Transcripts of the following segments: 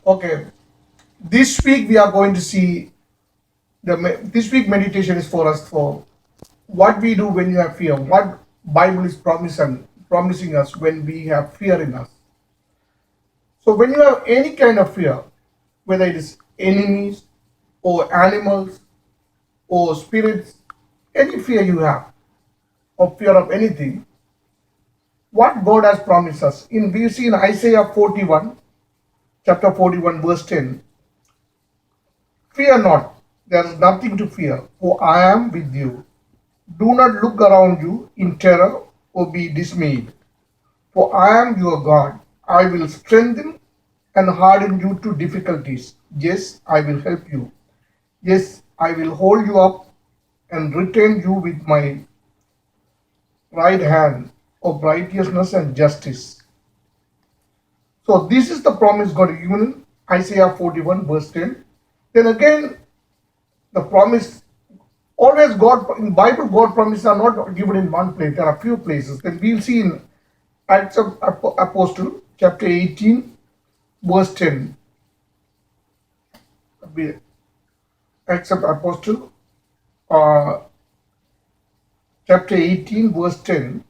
Okay, this week we are going to see this week meditation is for us for what we do when you have fear. What Bible is promising us when we have fear in us. So when you have any kind of fear, whether it is enemies or animals or spirits, any fear you have or fear of anything, what God has promised us. We see in Isaiah 41, chapter 41, verse 10. Fear not, there is nothing to fear, for I am with you. Do not look around you in terror or be dismayed, for I am your God. I will strengthen and harden you to difficulties. Yes, I will help you. Yes, I will hold you up and retain you with my right hand of righteousness and justice. So this is the promise God given in Isaiah 41 verse 10. Then again, the promise always God in Bible God promises are not given in one place. There are few places. Then we'll see in Acts of Apostle chapter 18 verse 10. Acts of Apostle uh, chapter 18 verse 10.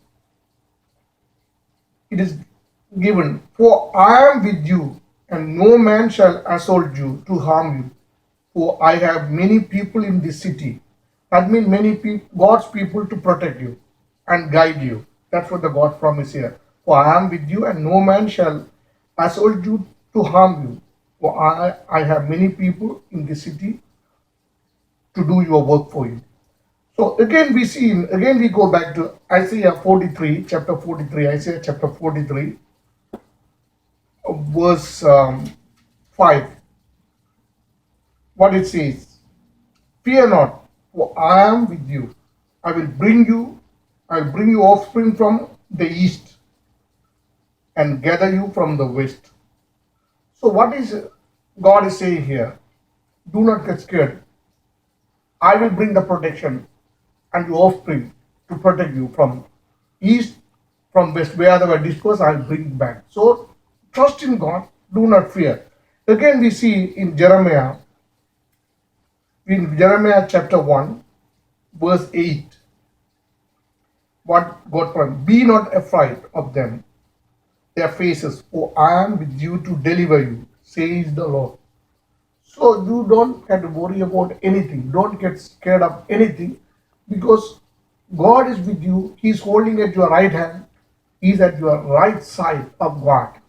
It is given, for I am with you, and no man shall assault you to harm you. For I have many people in this city. That means many people, God's people to protect you and guide you. That's what the God promise here. For I am with you, and no man shall assault you to harm you. For I have many people in this city to do your work for you. So again again we go back to Isaiah 43, chapter 43, Isaiah chapter 43, verse 5. What it says, fear not, for I am with you. I will bring you offspring from the east and gather you from the west. So what is God is saying here? Do not get scared. I will bring the protection and your offspring to protect you from east, from west, where they were dispersed, I'll bring back. So trust in God, do not fear. Again, we see in Jeremiah chapter 1, verse 8, what God promised. Be not afraid of them, their faces, for I am with you to deliver you, says the Lord. So you don't have to worry about anything. Don't get scared of anything because God is with you. He's holding at your right hand. He's at your right side of God.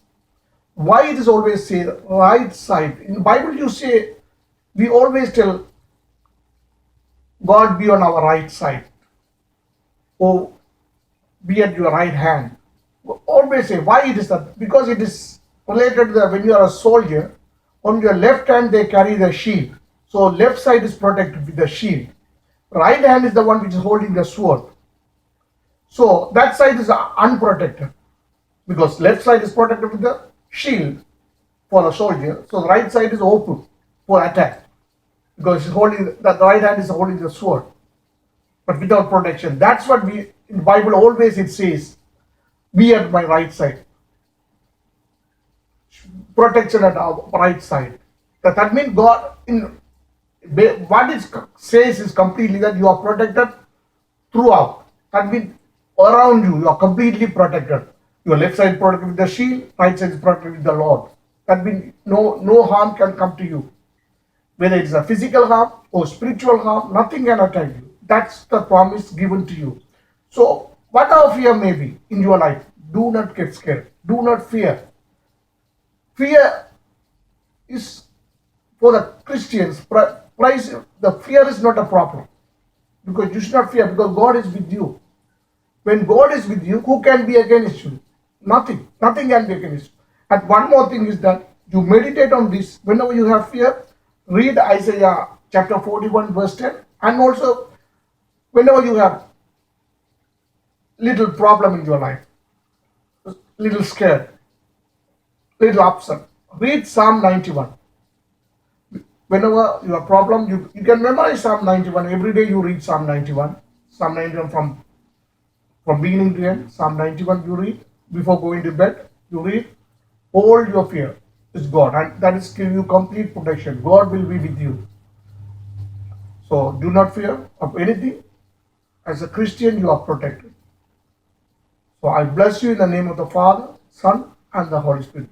Why it is always say right side? In the Bible you say, we always tell God be on our right side or be at your right hand. We always say, why it is that? Because it is related to when you are a soldier, on your left hand they carry the shield. So left side is protected with the shield. Right hand is the one which is holding the sword. So that side is unprotected because left side is protected with the shield for a soldier. So the right side is open for attack because the right hand is holding the sword, but without protection. That's what we in the Bible always it says, be at my right side, protection at our right side. That means God in what it says is completely that you are protected throughout. That means around you, you are completely protected. Your left side protected with the shield, right side is protected with the Lord. That means no harm can come to you. Whether it's a physical harm or spiritual harm, nothing can attack you. That's the promise given to you. So, whatever fear may be in your life, do not get scared. Do not fear. Fear is for the Christians. The fear is not a problem because you should not fear because God is with you. When God is with you, who can be against you? Nothing. Nothing can be against you. And one more thing is that you meditate on this. Whenever you have fear, read Isaiah chapter 41 verse 10. And also, whenever you have little problem in your life, little scared, little upset, read Psalm 91. Whenever you have problem, you can memorize Psalm 91. Every day you read Psalm 91. Psalm 91 from beginning to end. Psalm 91 you read. Before going to bed, you read. Hold your fear. is God, and that is give you complete protection. God will be with you. So do not fear of anything. As a Christian, you are protected. So I bless you in the name of the Father, Son, and the Holy Spirit.